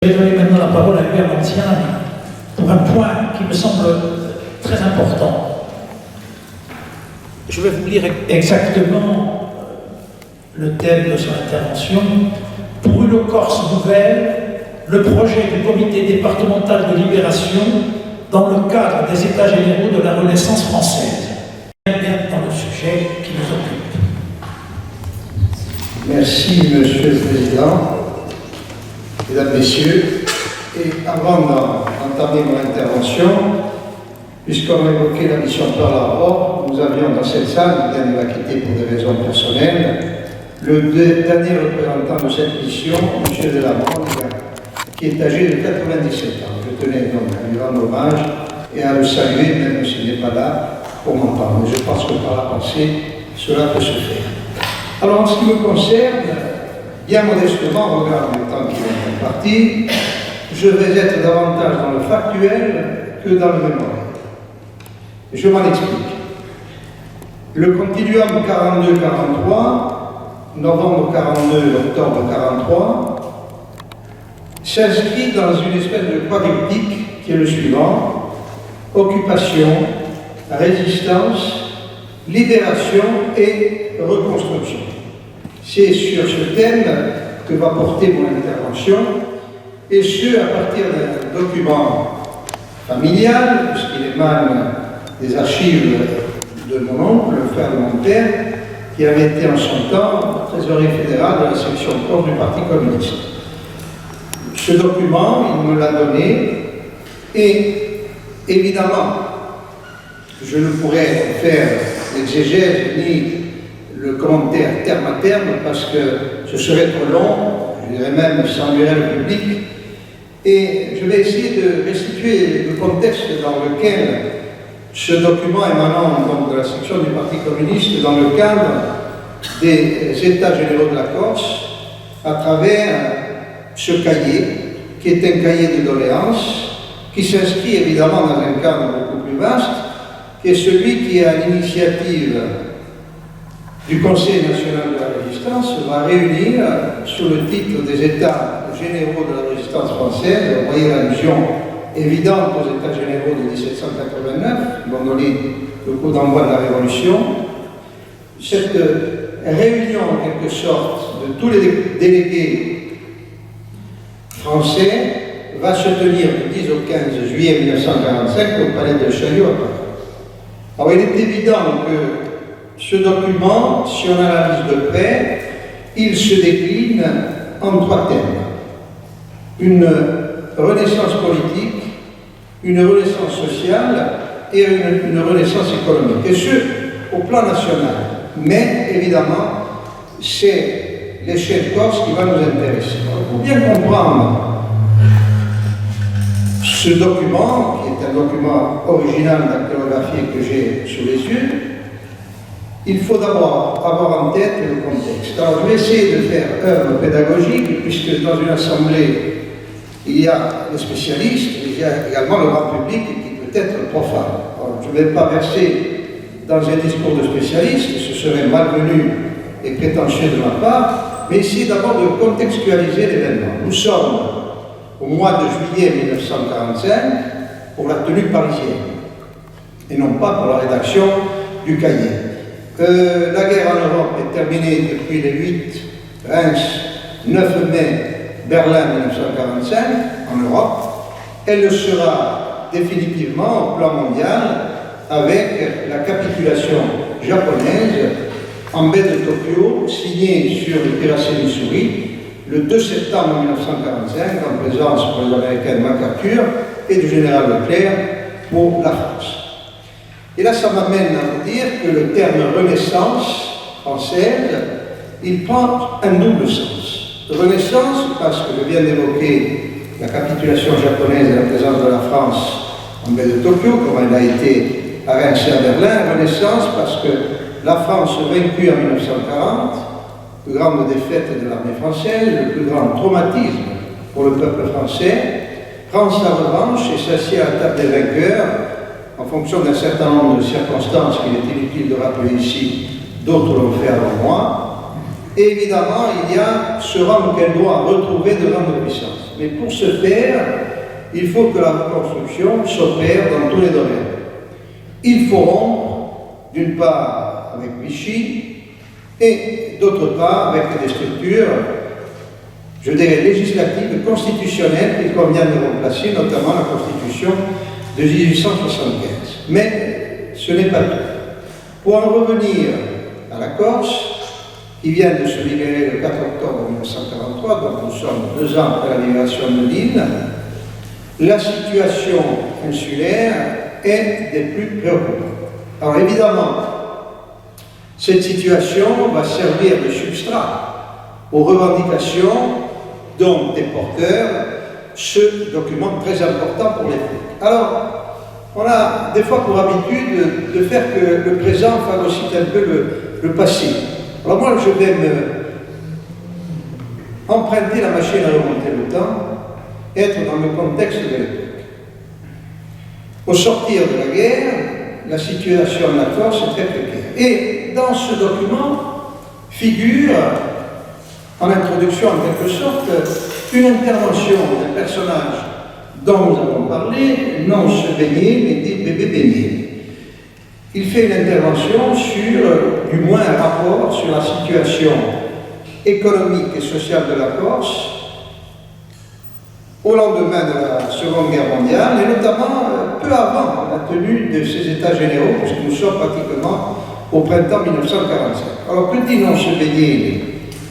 Je vais donner maintenant la parole à Hubert Lanciani pour un point qui me semble très important. Je vais vous lire exactement le thème de son intervention. Pour une Corse nouvelle, le projet du comité départemental de libération dans le cadre des États généraux de la Renaissance française. Bien dans le sujet qui nous occupe. Merci, Monsieur le Président, Mesdames, Messieurs. Et avant d'entamer mon intervention, puisqu'on a évoqué la mission Pearl Harbor, nous avions dans cette salle, il vient de la quitter pour des raisons personnelles, le dernier représentant de cette mission, M. Delamont, qui est âgé de 97 ans. Je tenais donc à lui rendre hommage et à le saluer, même s'il n'est pas là pour m'entendre. Mais je pense que par la pensée, cela peut se faire. Alors, en ce qui me concerne, bien modestement, au regard du temps qui est imparti, je vais être davantage dans le factuel que dans le mémorial. Je m'en explique. Le continuum 42-43, novembre 42, octobre 43, s'inscrit dans une espèce de quadriptyque qui est le suivant: occupation, résistance, libération et reconstruction. C'est sur ce thème que va porter mon intervention, et ce à partir d'un document familial, puisqu'il émane des archives de mon oncle, le frère de mon père, qui avait été en son temps trésorier fédéral de la section Corse du Parti communiste. Ce document, il me l'a donné, et évidemment, je ne pourrais faire l'exégèse ni le commentaire terme à terme, parce que ce serait trop long, je dirais même ça ennuierait le public, et je vais essayer de restituer le contexte dans lequel ce document émanant donc de la section du Parti communiste dans le cadre des États généraux de la Corse, à travers ce cahier, qui est un cahier de doléances, qui s'inscrit évidemment dans un cadre beaucoup plus vaste, qui est celui qui, à l'initiative du Conseil national de la résistance, va réunir, sous le titre des États généraux de la résistance française, vous voyez l'allusion évidente aux États généraux de 1789, qui vont donner le coup d'envoi de la Révolution. Cette réunion, en quelque sorte, de tous les délégués français va se tenir du 10 au 15 juillet 1945 au palais de Chaillot à Paris. Alors il est évident que ce document, si on analyse de près, il se décline en trois thèmes. Une renaissance politique, une renaissance sociale et une renaissance économique. Et ce, au plan national. Mais, évidemment, c'est l'échelle corse qui va nous intéresser. Alors, pour bien comprendre ce document, qui est un document original d'actélographie que j'ai sous les yeux, il faut d'abord avoir en tête le contexte. Alors, je vais essayer de faire œuvre pédagogique, puisque dans une assemblée, il y a les spécialistes, il y a également le grand public qui peut être profane. Alors, je ne vais pas verser dans un discours de spécialiste, ce serait malvenu et prétentieux de ma part, mais essayer d'abord de contextualiser l'événement. Nous sommes au mois de juillet 1945 pour la tenue parisienne, et non pas pour la rédaction du cahier. La guerre en Europe est terminée depuis le 8 Reims, 9 mai, Berlin 1945, en Europe. Elle le sera définitivement au plan mondial avec la capitulation japonaise en baie de Tokyo, signée sur le terrassé Missouri, le 2 septembre 1945, en présence pour les Américains de MacArthur et du général Leclerc pour la France. Et là, ça m'amène à vous dire que le terme renaissance française, il prend un double sens. Renaissance, parce que je viens d'évoquer la capitulation japonaise et la présence de la France en baie de Tokyo, comme elle a été à Reims et à Berlin. Renaissance, parce que la France vaincue en 1940, la plus grande défaite de l'armée française, le plus grand traumatisme pour le peuple français, prend sa revanche et s'assied à la table des vainqueurs en fonction d'un certain nombre de circonstances qu'il est inutile de rappeler ici, d'autres l'ont fait avant moi, Et évidemment, il y a ce rang qu'elle doit retrouver de rang de puissance. Mais pour ce faire, il faut que la reconstruction s'opère dans tous les domaines. Il faut rompre, d'une part, avec Vichy, et d'autre part, avec des structures, je dirais, législatives, constitutionnelles, qu'il convient de remplacer, notamment la Constitution de 1875. Mais ce n'est pas tout. Pour en revenir à la Corse, qui vient de se libérer le 4 octobre 1943, donc nous sommes 2 ans après la libération de l'île, la situation insulaire est des plus préoccupantes. Alors évidemment, cette situation va servir de substrat aux revendications dont est porteur ce document très important pour les peuples. Alors, on a des fois pour habitude de faire que le présent phagocyte un peu le passé. Alors moi, je vais emprunter la machine à remonter le temps, être dans le contexte de l'époque. Au sortir de la guerre, la situation de la Corse est très précaire. Et dans ce document figure, en introduction en quelque sorte, une intervention d'un personnage dont nous avons parlé, non se baigner, mais dit bébé baigné. Il fait une intervention sur, du moins un rapport sur la situation économique et sociale de la Corse au lendemain de la Seconde Guerre mondiale, et notamment peu avant la tenue de ces États généraux, puisque nous sommes pratiquement au printemps 1945. Alors, que dit non se baigner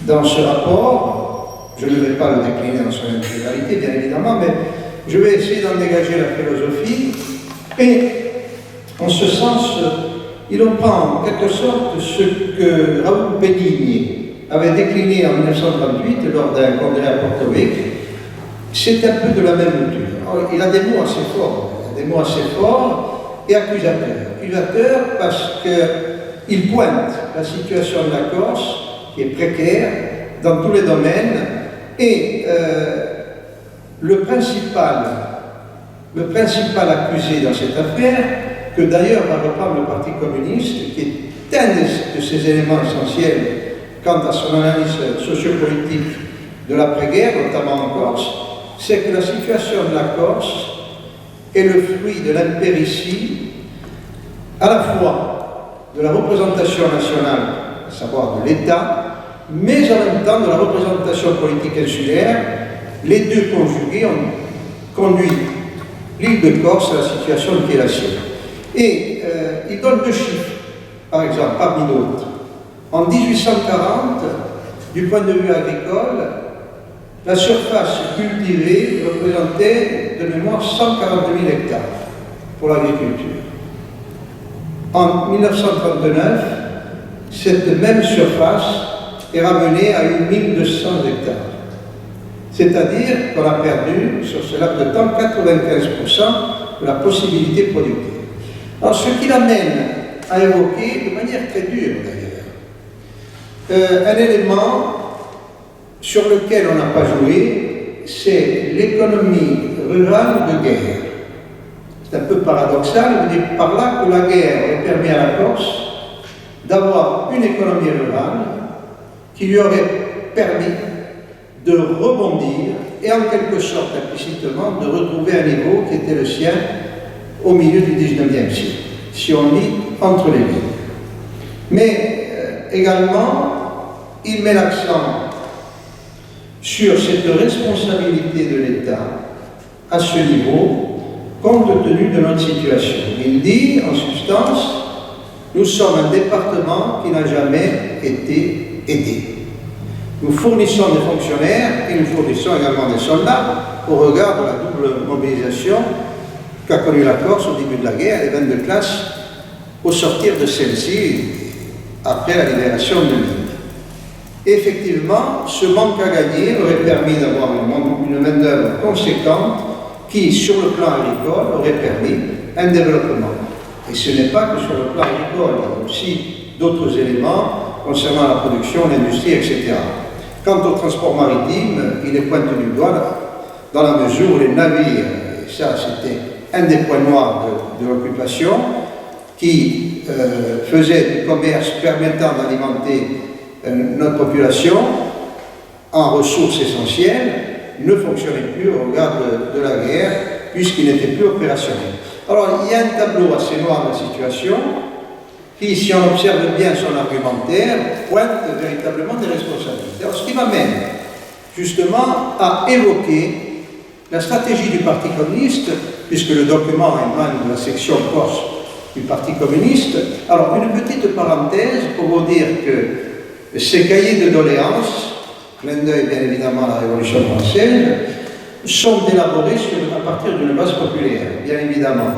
dans ce rapport? Je ne vais pas le décliner dans son intégralité, bien évidemment, mais je vais essayer d'en dégager la philosophie. Et en ce sens, il reprend en quelque sorte ce que Raoul Benigni avait décliné en 1938 lors d'un congrès à Porto Rico. C'est un peu de la même nature. Il a des mots assez forts, et accusateurs. Accusateurs parce qu'il pointe la situation de la Corse, qui est précaire dans tous les domaines, et le principal accusé dans cette affaire, que d'ailleurs va reprendre le Parti communiste, qui est un de ces éléments essentiels quant à son analyse sociopolitique de l'après-guerre, notamment en Corse, c'est que la situation de la Corse est le fruit de l'impéritie, à la fois de la représentation nationale, à savoir de l'État, mais en même temps de la représentation politique insulaire. Les deux conjugués ont conduit l'île de Corse à la situation qui est la sienne. Et il donne 2 chiffres, par exemple, parmi d'autres. En 1840, du point de vue agricole, la surface cultivée représentait de mémoire 140 000 hectares pour l'agriculture. En 1939, cette même surface est ramenée à 1200 hectares. C'est-à-dire qu'on a perdu, sur ce laps de temps, 95% de la possibilité productive. Alors, ce qui l'amène à évoquer, de manière très dure d'ailleurs, un élément sur lequel on n'a pas joué, c'est l'économie rurale de guerre. C'est un peu paradoxal, on dit par là que la guerre aurait permis à la Corse d'avoir une économie rurale qui lui aurait permis de rebondir et en quelque sorte implicitement de retrouver un niveau qui était le sien au milieu du XIXe siècle, si on lit entre les lignes. Mais également, il met l'accent sur cette responsabilité de l'État à ce niveau, compte tenu de notre situation. Il dit, en substance, nous sommes un département qui n'a jamais été aidé. Nous fournissons des fonctionnaires et nous fournissons également des soldats au regard de la double mobilisation qu'a connue la Corse au début de la guerre et 22 classes au sortir de celle-ci après la libération de l'île. Effectivement, ce manque à gagner aurait permis d'avoir une main-d'œuvre conséquente qui, sur le plan agricole, aurait permis un développement. Et ce n'est pas que sur le plan agricole, il y a aussi d'autres éléments concernant la production, l'industrie, etc. Quant au transport maritime, il est pointé du doigt dans la mesure où les navires, et ça c'était un des points noirs de l'occupation, qui faisait du commerce permettant d'alimenter notre population, en ressources essentielles, ne fonctionnait plus au regard de la guerre, puisqu'il n'était plus opérationnel. Alors, il y a un tableau assez noir de la situation, qui, si on observe bien son argumentaire, pointe véritablement des responsabilités. Alors, ce qui m'amène justement à évoquer la stratégie du Parti communiste, puisque le document émane de la section Corse du Parti communiste. Alors, une petite parenthèse pour vous dire que ces cahiers de doléances, clin d'œil bien évidemment à la Révolution française, sont élaborés à partir d'une base populaire, bien évidemment,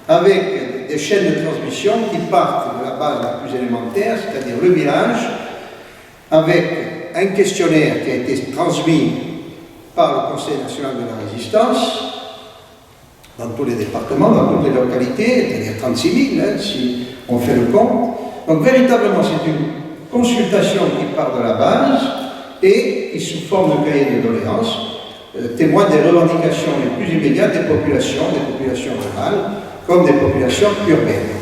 avec des chaînes de transmission qui partent de la base la plus élémentaire, c'est-à-dire le village, avec un questionnaire qui a été transmis par le Conseil national de la résistance, dans tous les départements, dans toutes les localités, c'est-à-dire 36 000, si on fait le compte. Donc véritablement, c'est une consultation qui part de la base et qui, sous forme de cahier de doléances, témoigne des revendications les plus immédiates des populations rurales, comme des populations urbaines.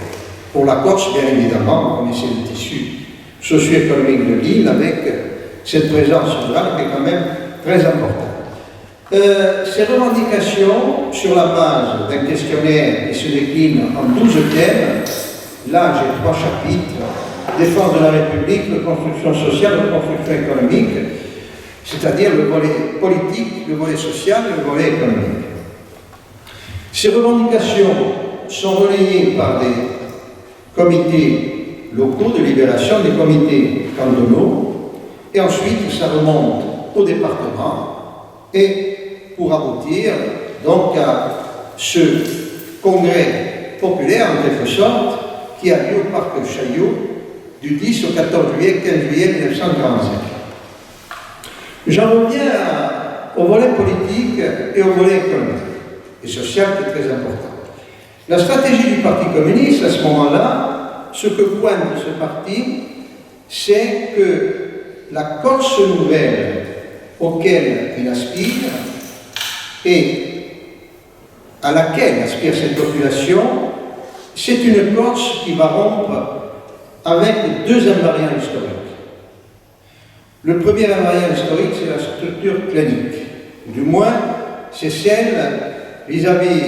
Pour la Corse, bien évidemment, vous connaissez le tissu socio-économique de l'île, avec cette présence rurale qui est quand même très importante. Ces revendications, sur la base d'un questionnaire qui se décline en 12 thèmes, là j'ai 3 chapitres, défense de la République, reconstruction sociale, reconstruction économique, c'est-à-dire le volet politique, le volet social et le volet économique. Ces revendications sont relayées par des comités locaux de libération, des comités cantonaux, et ensuite ça remonte au département, et pour aboutir donc à ce congrès populaire, en quelque sorte, qui a lieu au parc Chaillot du 10 au 14 juillet, 15 juillet 1945. J'en reviens au volet politique et au volet économique et social qui est très important. La stratégie du Parti communiste, à ce moment-là, ce que pointe ce parti, c'est que la Corse nouvelle auquel il aspire et à laquelle aspire cette population, c'est une Corse qui va rompre avec 2 invariants historiques. Le premier invariant historique, c'est la structure clanique. Du moins, c'est celle vis-à-vis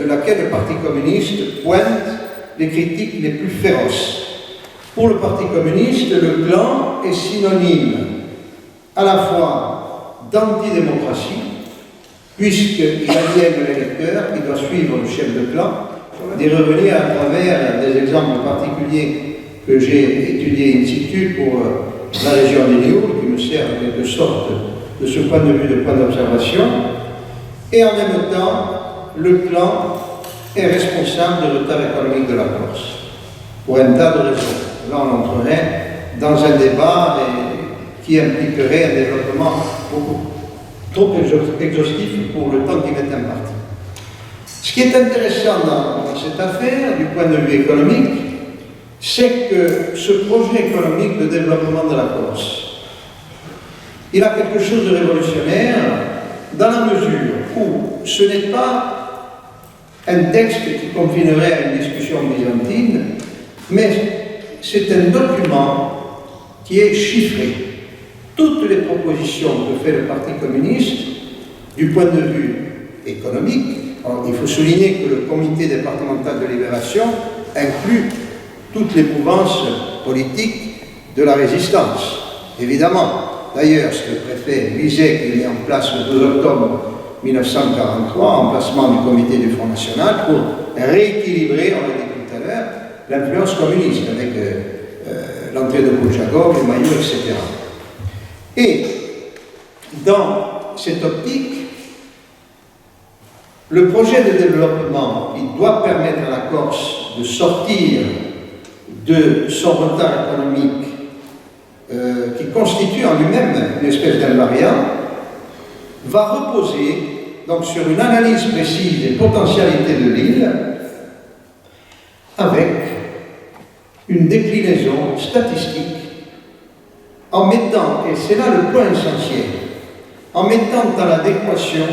de laquelle le Parti communiste pointe les critiques les plus féroces. Pour le Parti communiste, le clan est synonyme à la fois d'antidémocratie, puisqu'il aliène l'électeur qui doit suivre le chef de clan, d'y revenir à travers des exemples particuliers que j'ai étudiés in situ pour la région des Lioul, qui me sert en quelque sorte de ce point de vue de point d'observation, et en même temps, le clan est responsable du retard économique de la Corse, pour un tas de raisons. Là, on entrerait dans un débat qui impliquerait un développement beaucoup trop exhaustif pour le temps qui m'est imparti. Ce qui est intéressant dans cette affaire, du point de vue économique, c'est que ce projet économique de développement de la Corse, il a quelque chose de révolutionnaire dans la mesure où ce n'est pas un texte qui confinerait à une discussion byzantine, mais c'est un document qui est chiffré. Toutes les propositions que fait le Parti communiste, du point de vue économique, il faut souligner que le comité départemental de libération inclut toutes les mouvances politiques de la résistance, évidemment. D'ailleurs, ce que le préfet Bizet, qui met en place le 2 octobre 1943, en placement du comité du Front National, pour rééquilibrer, on l'a dit tout à l'heure, l'influence communiste, avec l'entrée de Bouchagov, les Maillots, etc. Et dans cette optique, le projet de développement qui doit permettre à la Corse de sortir de son retard économique, qui constitue en lui-même une espèce d'invariant, va reposer donc sur une analyse précise des potentialités de l'île, avec une déclinaison statistique, en mettant, et c'est là le point essentiel, en mettant dans l'adéquation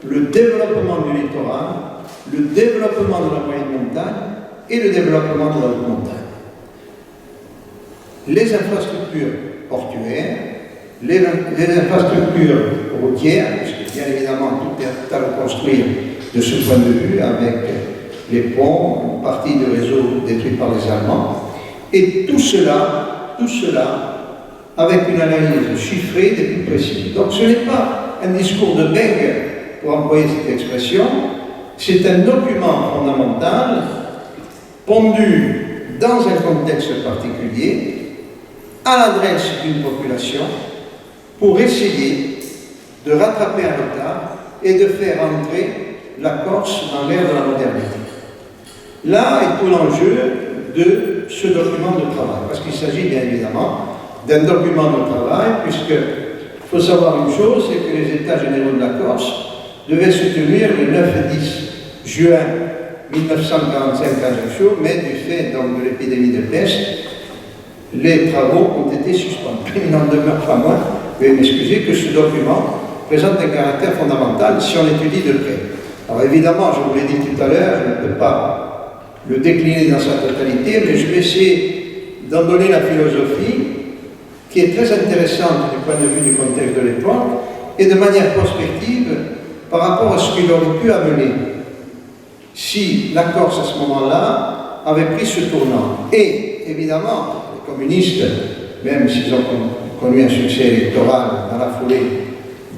le développement du littoral, le développement de la moyenne montagne et le développement de la haute montagne. les infrastructures portuaires, les infrastructures routières, puisque bien évidemment tout est à reconstruire de ce point de vue, avec les ponts, une partie du réseau détruit par les Allemands, et tout cela avec une analyse chiffrée des plus précises. Donc ce n'est pas un discours de bègue, pour employer cette expression, c'est un document fondamental, pondu dans un contexte particulier, à l'adresse d'une population, pour essayer de rattraper un retard et de faire entrer la Corse dans l'ère de la modernité. Là est tout l'enjeu de ce document de travail, parce qu'il s'agit bien évidemment d'un document de travail, puisqu'il faut savoir une chose, c'est que les États généraux de la Corse devaient se tenir le 9 et 10 juin 1945 à Ajaccio, mais du fait donc, de l'épidémie de peste, les travaux ont été suspendus. Il n'en demeure pas moins, veuillez m'excuser, que ce document présente un caractère fondamental si on l'étudie de près. Alors évidemment, je vous l'ai dit tout à l'heure, je ne peux pas le décliner dans sa totalité, mais je vais essayer d'en donner la philosophie, qui est très intéressante du point de vue du contexte de l'époque, et de manière prospective par rapport à ce qu'il aurait pu amener si la Corse à ce moment-là avait pris ce tournant. Et évidemment, les communistes, même s'ils ont connu un succès électoral dans la foulée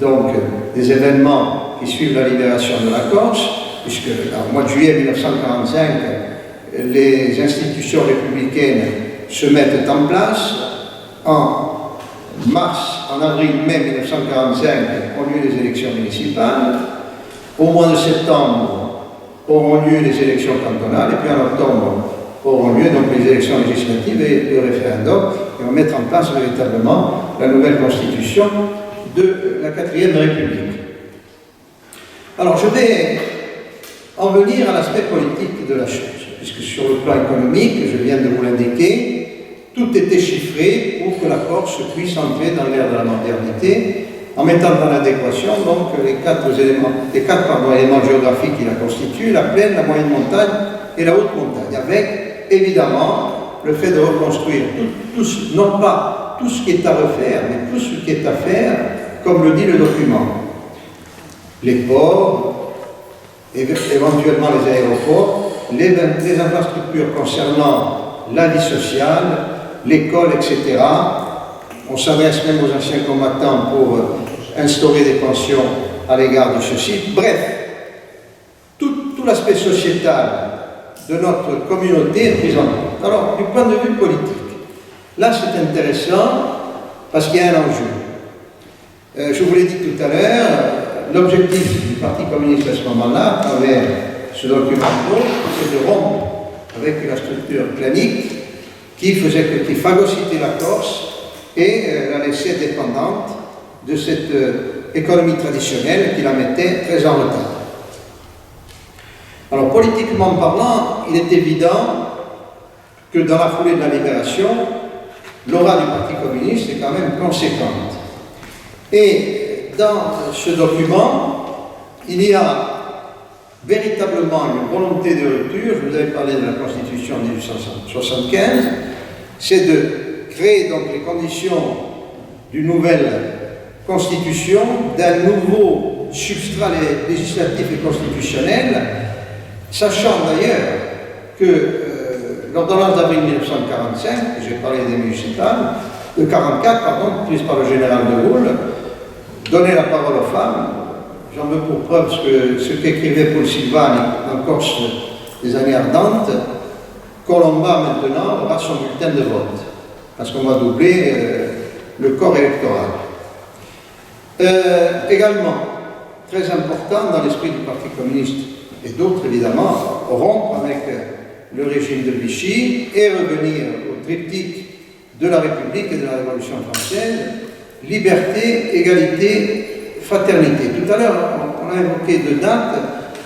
donc, des événements qui suivent la libération de la Corse, puisque au mois de juillet 1945, les institutions républicaines se mettent en place. En avril-mai 1945 ont lieu les élections municipales. Au mois de septembre auront lieu les élections cantonales, et puis en octobre auront lieu donc les élections législatives et le référendum, et on va mettre en place véritablement la nouvelle constitution de la 4e République. Alors je vais en venir à l'aspect politique de la chose, puisque sur le plan économique, je viens de vous l'indiquer, tout était chiffré pour que la Corse puisse entrer dans l'ère de la modernité, en mettant en adéquation donc les quatre éléments géographiques qui la constituent, la plaine, la moyenne montagne et la haute montagne, avec évidemment le fait de reconstruire non pas tout ce qui est à refaire, mais tout ce qui est à faire, comme le dit le document. Les ports, éventuellement les aéroports, les infrastructures concernant la vie sociale, l'école, etc. On s'adresse même aux anciens combattants pour instaurer des pensions à l'égard de ceux-ci. Bref, tout l'aspect sociétal de notre communauté est pris en compte. Alors, du point de vue politique, là c'est intéressant parce qu'il y a un enjeu. Je vous l'ai dit tout à l'heure, l'objectif du Parti communiste à ce moment-là, à travers ce document, c'est de rompre avec la structure clanique qui phagocytait la Corse et la laissait dépendante de cette économie traditionnelle qui la mettait très en retard. Alors politiquement parlant, il est évident que dans la foulée de la libération, l'aura du Parti communiste est quand même conséquente. Et dans ce document, il y a véritablement une volonté de rupture. Je vous avais parlé de la Constitution de 1875, c'est de créer donc les conditions d'une nouvelle Constitution, d'un nouveau substrat législatif et constitutionnel, sachant d'ailleurs que l'ordonnance d'avril 1945, j'ai parlé des municipales, de 44, pardon, prise par le général de Gaulle, donnait la parole aux femmes. J'en veux pour preuve ce qu'écrivait Paul Silvani en Corse des années ardentes. Colomba maintenant aura son bulletin de vote, parce qu'on va doubler le corps électoral. Également, très important dans l'esprit du Parti communiste et d'autres évidemment, rompre avec le régime de Vichy et revenir au triptyque de la République et de la Révolution française, liberté, égalité, fraternité. Tout à l'heure, on a évoqué deux dates,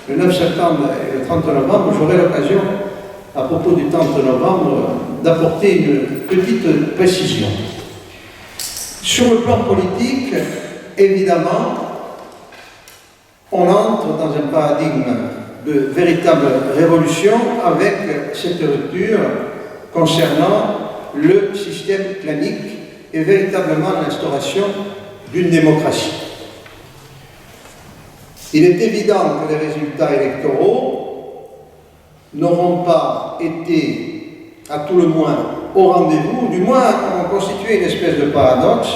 le 9 septembre et le 30 novembre. J'aurai l'occasion, à propos du 30 novembre, d'apporter une petite précision. Sur le plan politique, évidemment, on entre dans un paradigme de véritable révolution avec cette rupture concernant le système clanique et véritablement l'instauration d'une démocratie. Il est évident que les résultats électoraux n'auront pas été, à tout le moins, au rendez-vous, du moins ont constitué une espèce de paradoxe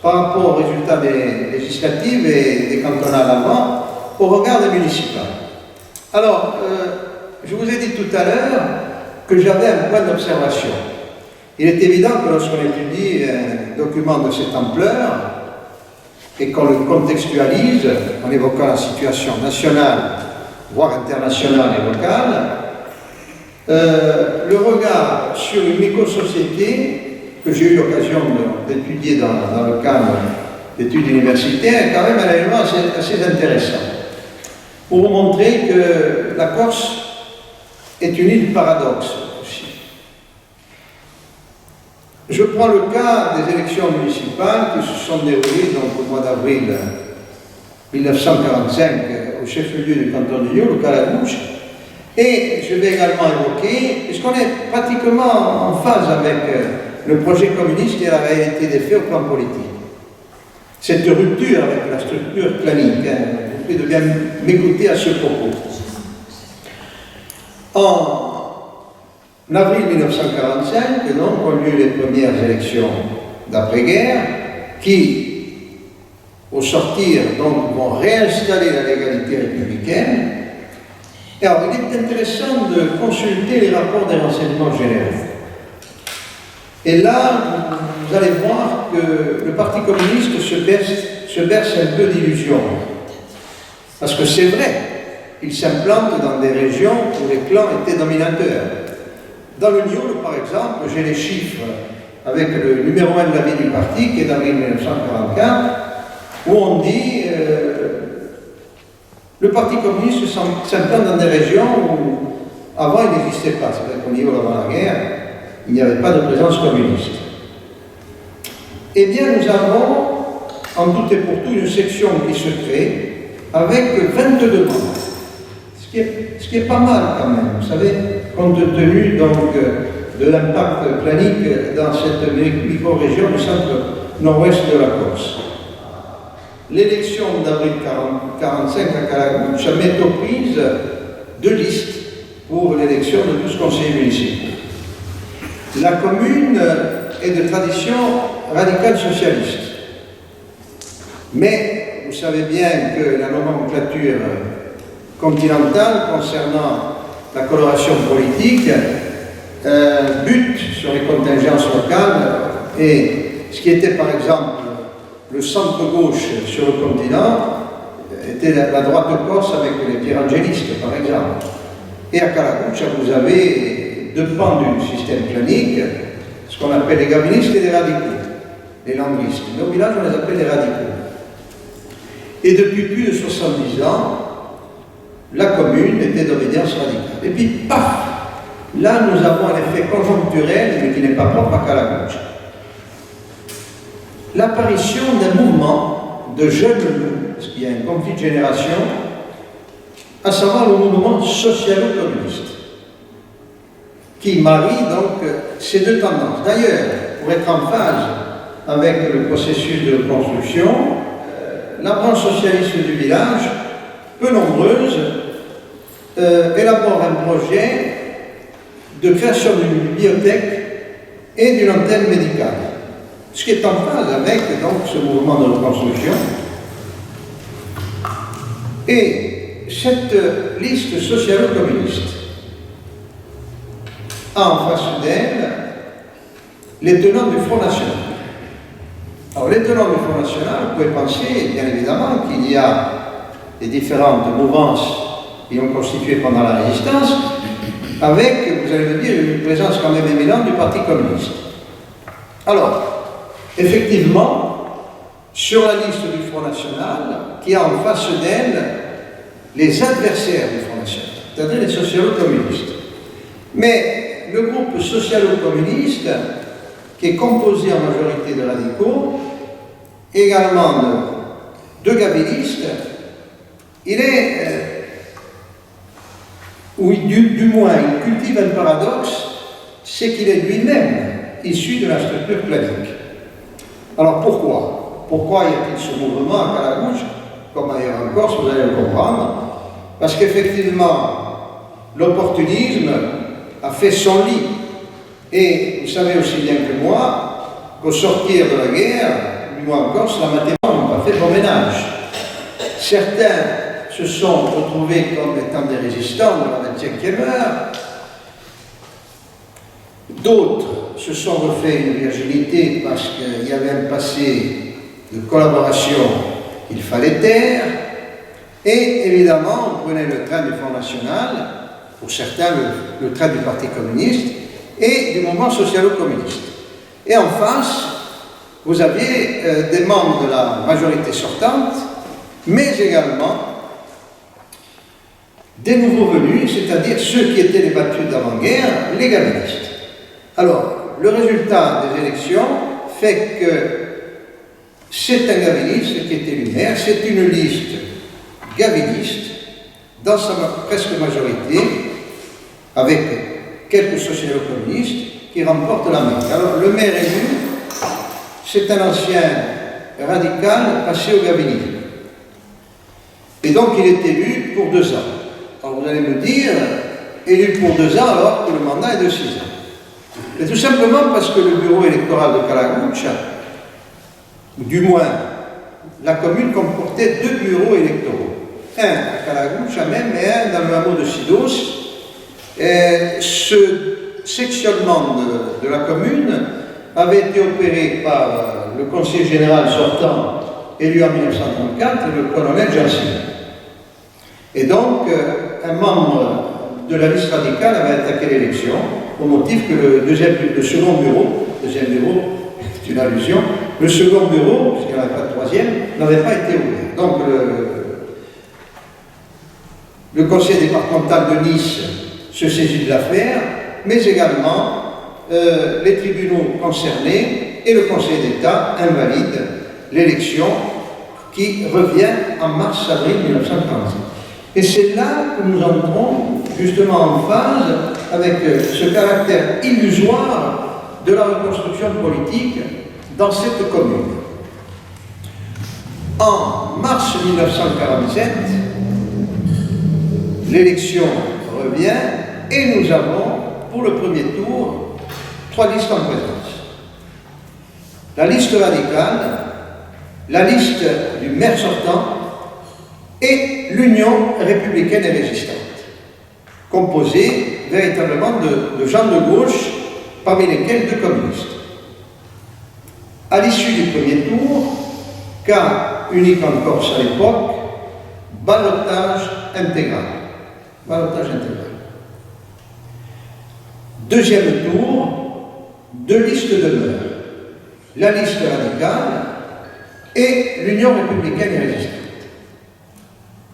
par rapport aux résultats des législatives et des cantonales avant, au regard des municipales. Alors, je vous ai dit tout à l'heure que j'avais un point d'observation. Il est évident que lorsqu'on étudie un document de cette ampleur et qu'on le contextualise en évoquant la situation nationale, voire internationale et locale, le regard sur une micro-société que j'ai eu l'occasion d'étudier dans le cadre d'études universitaires est quand même un élément assez intéressant pour vous montrer que la Corse est une île paradoxe aussi. Je prends le cas des élections municipales qui se sont déroulées donc, au mois d'avril 1945 au chef-lieu du canton de Yo, le Calagouche. Et je vais également évoquer, puisqu'on est pratiquement en phase avec le projet communiste et la réalité des faits au plan politique, cette rupture avec la structure clanique, je vous prie de bien m'écouter à ce propos. En avril 1945, donc, ont lieu les premières élections d'après-guerre qui, au sortir, donc, vont réinstaller la légalité républicaine. Et alors, il est intéressant de consulter les rapports des renseignements généraux. Et là, vous allez voir que le Parti communiste se berce un peu d'illusions. Parce que c'est vrai, il s'implante dans des régions où les clans étaient dominateurs. Dans le Niol, par exemple, j'ai les chiffres avec le numéro 1 de la vie du parti, qui est d'avril 1944, où on dit le Parti communiste s'implante dans des régions où avant il n'existait pas. C'est vrai qu'au Niol, avant la guerre, il n'y avait pas de présence communiste. Eh bien, nous avons, en tout et pour tout, une section qui se crée avec 22 membres. Ce qui est pas mal quand même, vous savez, compte tenu donc de l'impact planique dans cette micro-région du centre-nord-ouest de la Corse. L'élection d'avril 1945 à Calagouche a mis aux prises 2 listes pour l'élection de 12 conseillers municipaux. La commune est de tradition radicale socialiste. Mais vous savez bien que la nomenclature continentale concernant la coloration politique bute sur les contingences locales et ce qui était par exemple le centre-gauche sur le continent était la droite corse avec les pierre-angélistes par exemple. Et à Calagouche, vous avez 2 pans du système clanique, ce qu'on appelle les gabinistes et les radicaux, les languistes. Mais au village, on les appelle les radicaux. Et depuis plus de 70 ans, la commune était d'obédience radicale. Et puis, paf! Là, nous avons un effet conjoncturel, mais qui n'est pas propre à Calagouche. L'apparition d'un mouvement de jeunes loups, parce qu'il y a un conflit de génération, à savoir le mouvement socialo-communiste, qui marie donc ces 2 tendances. D'ailleurs, pour être en phase avec le processus de construction, la branche socialiste du village, peu nombreuse, élabore un projet de création d'une bibliothèque et d'une antenne médicale. Ce qui est en phase avec donc, ce mouvement de reconstruction. Et cette liste socialo-communiste a en face d'elle les tenants du Front National. Alors, les tenants du Front National, vous pouvez penser, bien évidemment, qu'il y a les différentes mouvances qui ont constitué pendant la résistance, avec, vous allez me dire, une présence quand même éminente du Parti communiste. Alors, effectivement, sur la liste du Front National, qui a en face d'elle les adversaires du Front National, c'est-à-dire les socialo-communistes. Mais le groupe socialo-communiste, qui est composé en majorité de radicaux, également de gabinistes, il est, ou du moins il cultive un paradoxe, c'est qu'il est lui-même issus de la structure clanique. Alors pourquoi? Pourquoi y a-t-il ce mouvement à Calagouche, comme ailleurs en Corse, vous allez le comprendre? Parce qu'effectivement, l'opportunisme a fait son lit. Et vous savez aussi bien que moi qu'au sortir de la guerre, du moins en Corse, la mathématique n'a pas fait bon ménage. Certains se sont retrouvés comme étant des résistants de la 25e heure. D'autres se sont refait une virginité parce qu'il y avait un passé de collaboration qu'il fallait taire. Et évidemment, on prenait le train du Front National, pour certains le train du Parti communiste et du mouvement socialo-communiste. Et en face, vous aviez des membres de la majorité sortante, mais également des nouveaux venus, c'est-à-dire ceux qui étaient les battus d'avant-guerre, les gavinistes. Alors, le résultat des élections fait que c'est un gaviniste qui est élu maire, c'est une liste gaviniste, dans sa presque majorité, avec quelques socialo-communistes, qui remportent la maire. Alors, le maire élu, c'est un ancien radical passé au gavinisme. Et donc, il est élu pour 2 ans. Alors, vous allez me dire, élu pour 2 ans alors que le mandat est de 6 ans. Et tout simplement parce que le bureau électoral de Calagouche, ou du moins, la commune comportait 2 bureaux électoraux. Un à Calagouche même et un dans le hameau de Sidos. Et ce sectionnement de la commune avait été opéré par le conseiller général sortant, élu en 1934, le colonel Janssen. Et donc, un membre de la liste radicale avait attaqué l'élection au motif que le second bureau, c'est une allusion, le second bureau, puisqu'il n'y en avait pas de troisième, n'avait pas été ouvert. Donc, le conseil départemental de Nice se saisit de l'affaire, mais également les tribunaux concernés et le Conseil d'État invalide l'élection qui revient en mars-avril 1945. Et c'est là que nous entrons justement en phase avec ce caractère illusoire de la reconstruction politique dans cette commune. En mars 1947, l'élection revient et nous avons, pour le premier tour, 3 listes en présence. La liste radicale, la liste du maire sortant et l'Union républicaine et résistante, composée véritablement de gens de gauche, parmi lesquels 2 communistes. À l'issue du premier tour, cas unique en Corse à l'époque, ballotage intégral. Ballotage intégral. Deuxième tour, 2 listes demeurent. La liste radicale et l'Union républicaine et résistante.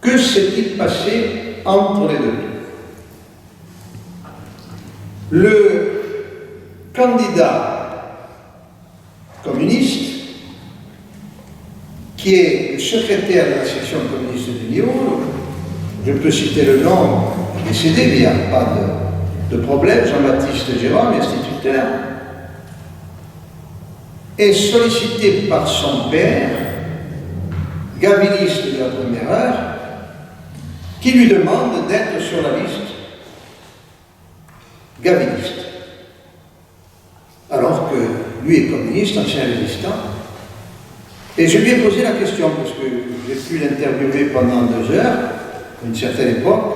Que s'est-il passé entre les 2 tours? Le candidat communiste, qui est le secrétaire de la section communiste de Lyon, je peux citer le nom, décédé, mais il n'y a pas de problème, Jean-Baptiste Jérôme, instituteur, est sollicité par son père, gaviniste de la première heure, qui lui demande d'être sur la liste gaviniste. Alors que lui est communiste, ancien résistant. Et je lui ai posé la question, parce que j'ai pu l'interviewer pendant 2 heures, à une certaine époque.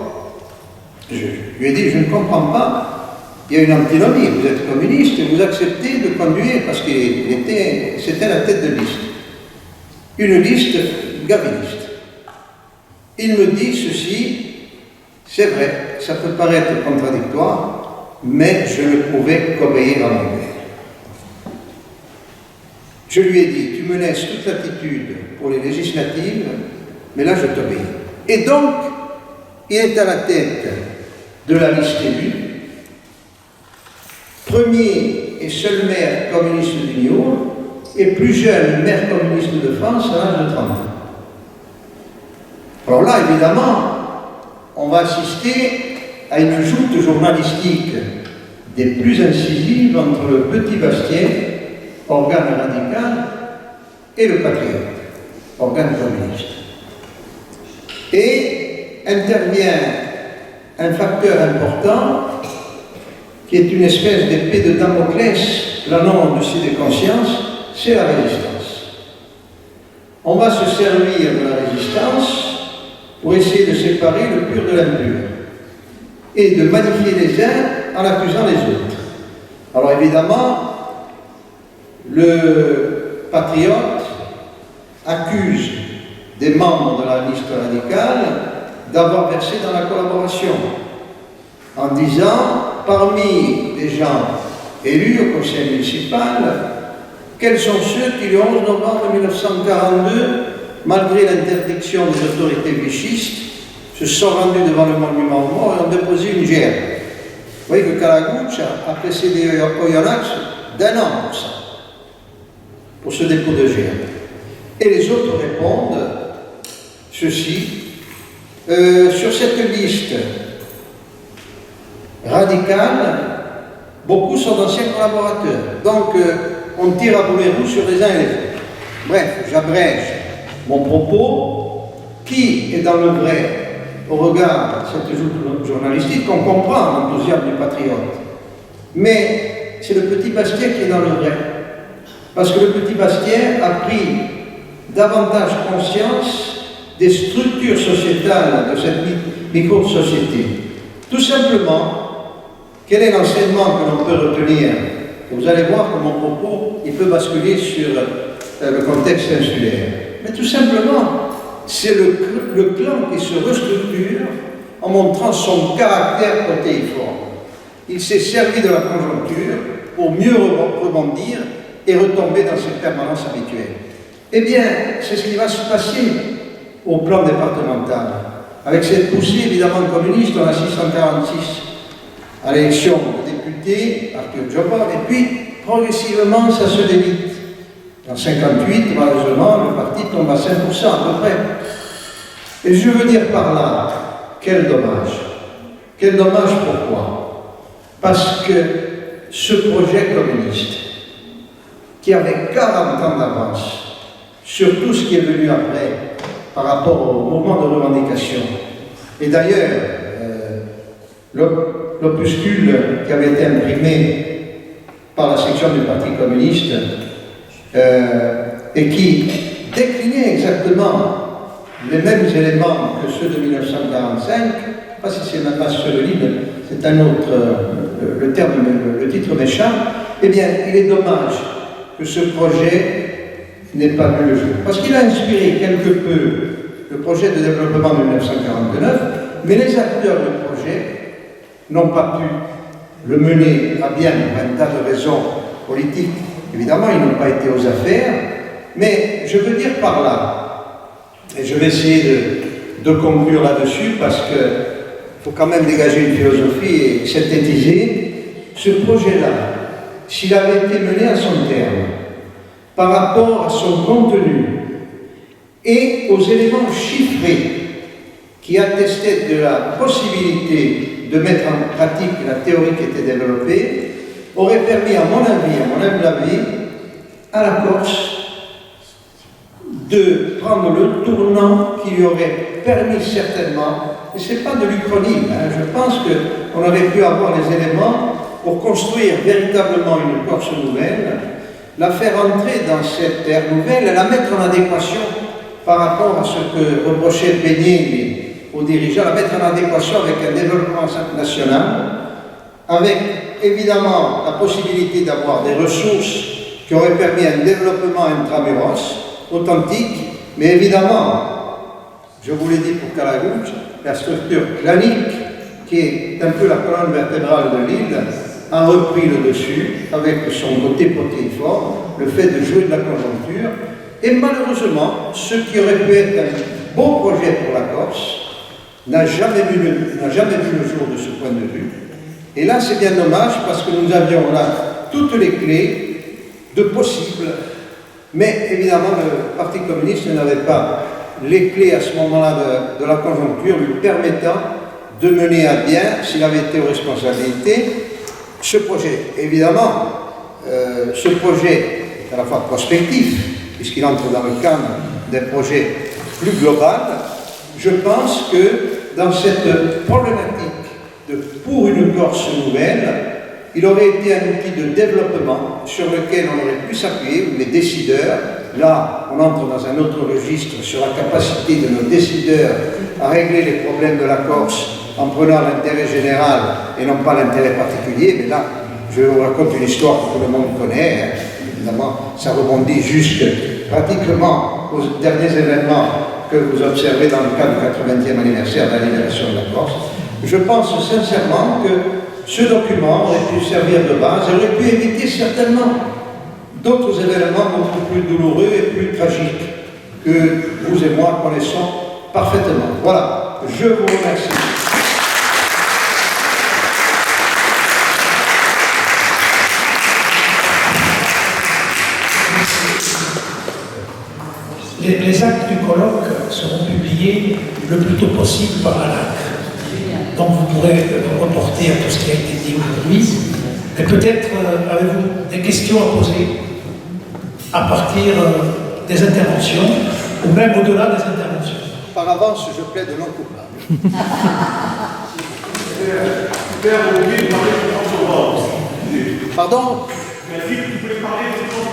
Je lui ai dit, je ne comprends pas, il y a une antinomie, vous êtes communiste et vous acceptez de conduire, parce que c'était la tête de liste, une liste gaviniste. Il me dit ceci, c'est vrai, ça peut paraître contradictoire, mais je ne pouvais qu'obéir à mon père. Je lui ai dit, tu me laisses toute latitude pour les législatives, mais là je t'obéis. Et donc, il est à la tête de la liste élue, premier et seul maire communiste d'Union, et plus jeune maire communiste de France à l'âge de 30 ans. Alors là, évidemment, on va assister à une joute journalistique des plus incisives entre le Petit Bastien, organe radical, et le Patriote, organe communiste. Et intervient un facteur important qui est une espèce d'épée de Damoclès planant au-dessus des consciences, c'est la résistance. On va se servir de la résistance pour essayer de séparer le pur de l'impur et de magnifier les uns en accusant les autres. Alors évidemment, le Patriote accuse des membres de la liste radicale d'avoir versé dans la collaboration en disant, parmi les gens élus au conseil municipal, quels sont ceux qui, le 11 novembre 1942, malgré l'interdiction des autorités vichistes, se sont rendus devant le monument aux morts et ont déposé une gerbe. Vous voyez que Kalaguch a précédé Oyonnax d'un an pour ça, pour ce dépôt de gerbe. Et les autres répondent ceci, sur cette liste radicale, beaucoup sont d'anciens collaborateurs. Donc, on tire à boulet rouge sur les uns et les autres. Bref, j'abrège mon propos. Qui est dans le vrai au regard de cette joute journalistique? On comprend l'enthousiasme du Patriote. Mais c'est le Petit Bastien qui est dans le vrai. Parce que le Petit Bastien a pris davantage conscience des structures sociétales de cette micro-société. Tout simplement, quel est l'enseignement que l'on peut retenir? Et vous allez voir que mon propos, il peut basculer sur le contexte insulaire. Mais tout simplement, c'est le clan qui se restructure en montrant son caractère protéiforme. Il s'est servi de la conjoncture pour mieux rebondir et retomber dans ses permanences habituelles. Eh bien, c'est ce qui va se passer au plan départemental. Avec cette poussée évidemment communiste, on a 646 à l'élection de député, Arthur Djoba, et puis progressivement ça se délite. En 58, malheureusement, le parti tombe à 5% à peu près. Et je veux dire par là, quel dommage. Quel dommage, pourquoi? Parce que ce projet communiste, qui avait 40 ans d'avance sur tout ce qui est venu après, par rapport au mouvement de revendication, et d'ailleurs, l'opuscule qui avait été imprimé par la section du Parti communiste et qui déclinait exactement les mêmes éléments que ceux de 1945, je ne sais pas si c'est même pas sur le livre, c'est un autre, le titre m'échappe, eh bien, il est dommage que ce projet n'ait pas vu le jour. Parce qu'il a inspiré quelque peu le projet de développement de 1949, mais les acteurs du projet n'ont pas pu le mener à bien pour un tas de raisons politiques. Évidemment, ils n'ont pas été aux affaires, mais je veux dire par là, et je vais essayer de conclure là-dessus parce qu'il faut quand même dégager une philosophie et synthétiser, ce projet-là, s'il avait été mené à son terme, par rapport à son contenu et aux éléments chiffrés qui attestaient de la possibilité de mettre en pratique la théorie qui était développée, aurait permis, à mon avis, à la Corse de prendre le tournant qui lui aurait permis certainement, et ce n'est pas de l'Uchronie, je pense qu'on aurait pu avoir les éléments pour construire véritablement une Corse nouvelle, la faire entrer dans cette ère nouvelle et la mettre en adéquation par rapport à ce que reprochait Peigné aux dirigeants, la mettre en adéquation avec un développement national, avec évidemment la possibilité d'avoir des ressources qui auraient permis un développement intramuros, authentique, mais évidemment, je vous l'ai dit pour Kalaguch, la structure clanique, qui est un peu la colonne vertébrale de l'île, a repris le dessus avec son côté protéiforme, le fait de jouer de la conjoncture, et malheureusement, ce qui aurait pu être un beau projet pour la Corse n'a jamais vu le jour de ce point de vue. Et là, c'est bien dommage parce que nous avions là toutes les clés de possible, mais évidemment, le Parti communiste n'avait pas les clés à ce moment-là de la conjoncture lui permettant de mener à bien, s'il avait été aux responsabilités, ce projet, évidemment, ce projet est à la fois prospectif, puisqu'il entre dans le cadre d'un projet plus global. Je pense que dans cette problématique pour une Corse nouvelle, il aurait été un outil de développement sur lequel on aurait pu s'appuyer, les décideurs. Là, on entre dans un autre registre sur la capacité de nos décideurs à régler les problèmes de la Corse en prenant l'intérêt général et non pas l'intérêt particulier. Mais là, je vous raconte une histoire que tout le monde connaît. Évidemment, ça rebondit jusque pratiquement aux derniers événements que vous observez dans le cadre du 80e anniversaire de la libération de la Corse. Je pense sincèrement que ce document aurait pu servir de base et aurait pu éviter certainement d'autres événements beaucoup plus douloureux et plus tragiques que vous et moi connaissons parfaitement. Voilà, je vous remercie. Les actes du colloque seront publiés le plus tôt possible par l'ALAC. Donc vous pourrez vous reporter à tout ce qui a été dit aujourd'hui. Et peut-être avez-vous des questions à poser à partir des interventions, ou même au-delà des interventions. Par avance, je plaide non coupable. Pardon?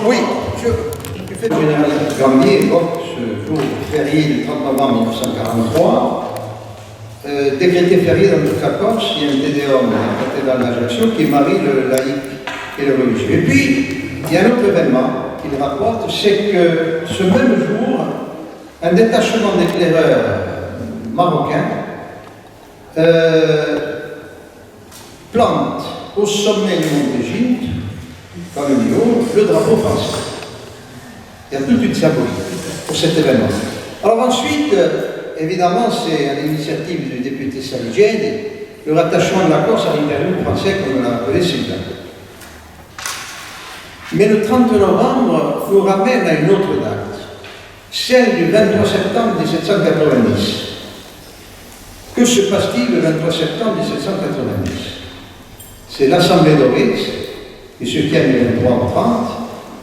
Oui, je fais le général Gambier évoque ce jour férié du 30 novembre 1943. Décrété férié dans toute la Corse, il y a un tédéum à la cathédrale d'Ajaccio qui marie le laïc et le religieux. Et puis, il y a un autre événement qu'il rapporte, c'est que ce même jour, un détachement d'éclaireurs marocains plante au sommet du mont d'Égypte, dans le niveau, le drapeau français. Il y a toute une symbolique pour cet événement. Alors ensuite, évidemment, c'est à l'initiative du député Saligeni, le rattachement de la Corse à l'impérium français, comme on l'a appelé Sylvain. Mais le 30 novembre nous ramène à une autre date, celle du 23 septembre 1790. Que se passe-t-il le 23 septembre 1790? C'est l'Assemblée d'Oritz, qui se tient le 23 au 30.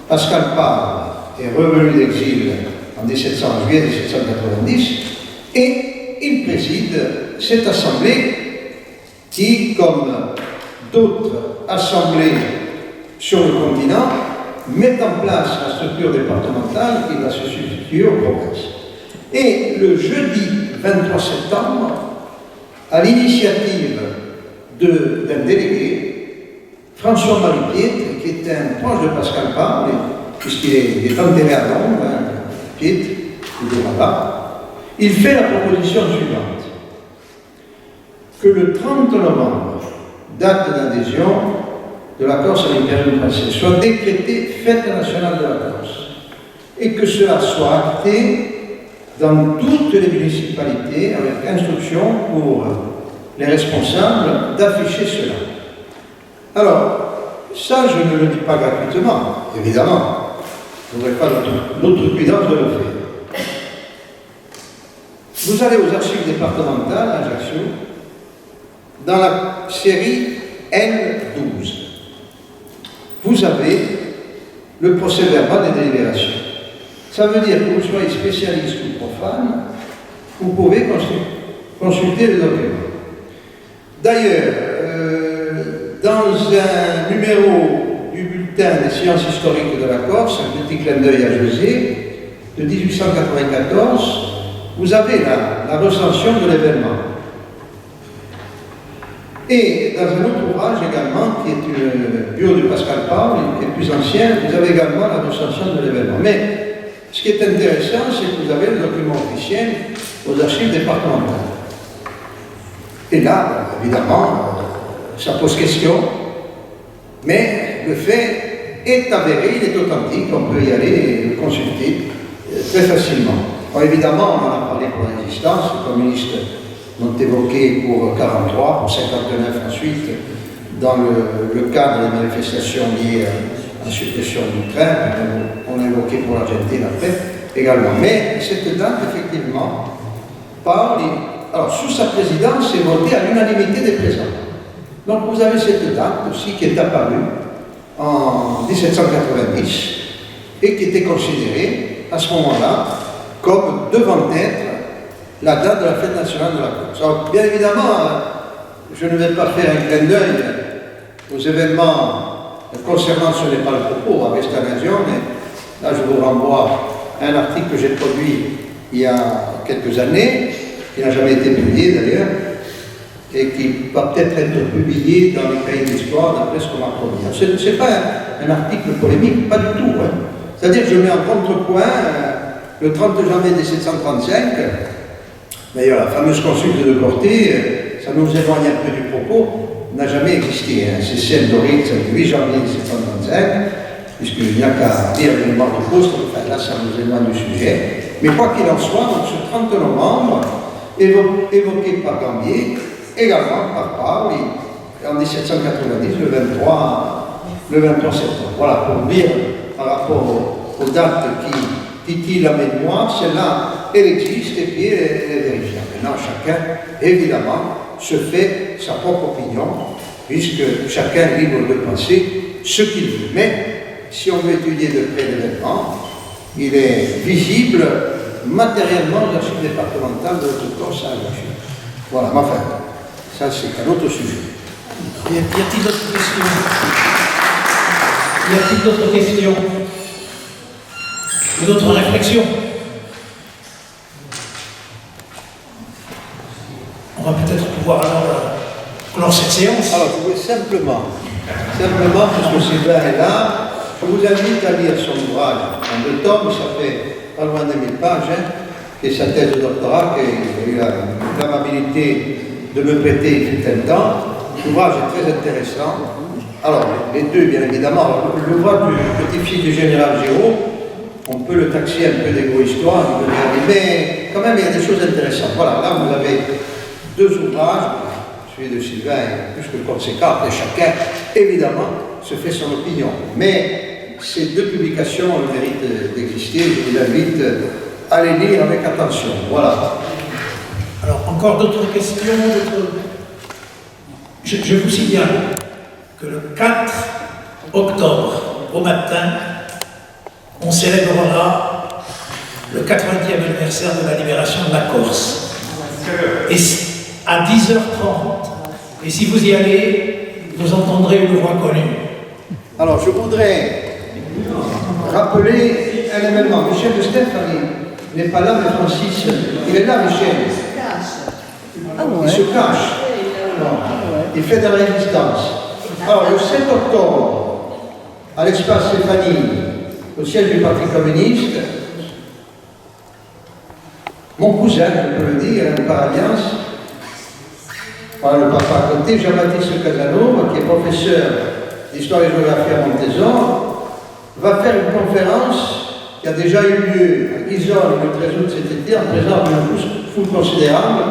Pascal Parle est revenu d'exil en juillet 1790, et il préside cette assemblée qui, comme d'autres assemblées sur le continent, met en place la structure départementale qui va se substituer aux provinces. Et le jeudi 23 septembre, à l'initiative d'un délégué, François-Marie Pietre, qui est un proche de Pascal Parle, puisqu'il est enterré à Londres, Pietre, il est là-bas, il fait la proposition suivante: que le 30 novembre, date d'adhésion de la Corse à l'impérium français, soit décrétée fête nationale de la Corse, et que cela soit acté dans toutes les municipalités avec instruction pour les responsables d'afficher cela. Alors, ça, je ne le dis pas gratuitement, évidemment. Je n'aurai pas l'outrecuidance de le faire. Vous allez aux archives départementales à Ajaccio, dans la série N12. Vous avez le procès-verbal des délibérations. Ça veut dire que vous soyez spécialiste ou profane, vous pouvez consulter le document. D'ailleurs, dans un numéro du bulletin des sciences historiques de la Corse, un petit clin d'œil à José, de 1894, vous avez la recension de l'événement. Et dans un autre ouvrage également, qui est le bio de Pascal Parle, qui est plus ancien, vous avez également la recension de l'événement. Mais ce qui est intéressant, c'est que vous avez le document officiel aux archives départementales. Et là, évidemment, ça pose question, mais le fait est avéré, il est authentique, on peut y aller et le consulter très facilement. Alors évidemment, on en a parlé pour la résistance, les communistes l'ont évoqué pour 1943, pour 1959 ensuite, dans le cadre des manifestations liées à la suppression du train, on a évoqué pour l'Argentine après également. Mais cette date, effectivement, parle. Alors, sous sa présidence, c'est voté à l'unanimité des présents. Donc vous avez cette date aussi qui est apparue en 1790 et qui était considérée à ce moment-là comme devant être la date de la fête nationale de la course. Alors, bien évidemment, je ne vais pas faire un clin d'œil aux événements concernant ce n'est pas le propos à Vestanazione. Là, je vous renvoie à un article que j'ai produit il y a quelques années, qui n'a jamais été publié d'ailleurs, et qui va peut-être être publié dans les cahiers d'histoire d'après ce qu'on m'a promis. Ce n'est pas un article polémique, pas du tout. Hein. C'est-à-dire que je mets en contrepoint le 30 janvier 1735, d'ailleurs la fameuse consulte de Corté, ça nous éloigne un peu du propos, n'a jamais existé. Hein. C'est celle d'Oric, c'est le 8 janvier 1735, puisqu'il n'y a qu'à lire le mémoire de Proust, enfin là ça nous éloigne du sujet. Mais quoi qu'il en soit, donc, ce 30 novembre, évoqué par Gambier, également par Paul, en 1790, le 23 septembre. Voilà, pour dire par rapport aux dates qui titillent la mémoire, celle-là, elle existe et puis elle est vérifiable. Maintenant, chacun, évidemment, se fait sa propre opinion, puisque chacun est libre de penser ce qu'il veut. Mais, si on veut étudier de près l'événement, il est visible matériellement dans l'archive départementale de Haute-Corse à Ajaccio. Voilà, mais enfin, ça c'est un autre sujet. Y a-t-il d'autres questions? Y a-t-il d'autres questions? Ou d'autres réflexions? On va peut-être pouvoir alors clore cette séance. Alors, je voulais simplement, puisque Sylvain est là, je vous invite à lire son ouvrage en 2 tomes, ça fait pas loin de 1000 pages, hein, qui est sa thèse de doctorat, qu'il a eu l'amabilité de me prêter il y a un temps. L'ouvrage est très intéressant. Alors, les deux, bien évidemment, l'ouvrage du petit-fils du général Giraud, on peut le taxer un peu d'égo-histoire, mais quand même, il y a des choses intéressantes. Voilà, là, vous avez 2 ouvrages, celui de Sylvain est plus que conséquent, et chacun, évidemment, se fait son opinion. Mais ces 2 publications ont le mérite d'exister, je vous invite à les lire avec attention. Voilà. Alors, encore d'autres questions? Je vous signale que le 4 octobre, au matin, on célébrera le 80e anniversaire de la libération de la Corse. Et à 10h30. Et si vous y allez, vous entendrez une voix connue. Alors, je voudrais rappeler un événement. Michel de Stéphanie n'est pas là, mais Francis, il est là, Michel. Il se cache. Non. Il fait de la résistance. Alors, le 7 octobre, à l'espace Stéphanie, au siège du Parti communiste, mon cousin, je peux le dire, par alliance, par le papa à côté, Jean-Baptiste Casanova, qui est professeur d'histoire et géographie à Montésor, va faire une conférence qui a déjà eu lieu à Ghisone le 13 août cet été, en présence d'une foule considérable,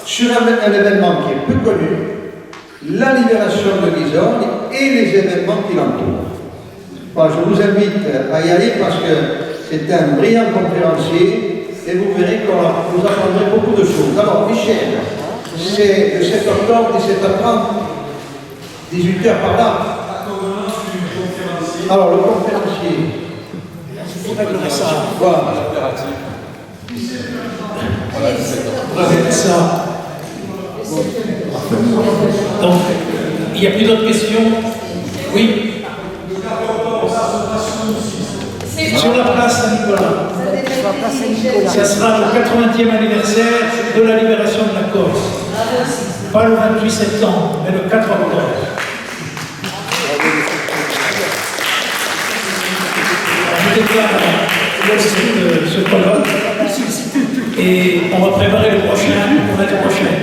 sur un événement qui est peu connu, la libération de Ghisone et les événements qui l'entourent. Voilà, je vous invite à y aller parce que c'est un brillant conférencier et vous verrez que vous apprendrez beaucoup de choses. Alors, Michel, c'est le 7 octobre, 17h30, 18h par là. Alors, le conférencier. Voilà. Ça. Donc, il n'y a plus d'autres questions? Oui. Sur la place Saint-Nicolas. Ce sera le 80e anniversaire de la libération de la Corse. Pas le 28 septembre, mais le 4 octobre. Je déclare ce colloque et on va préparer le prochain pour l'année prochaine.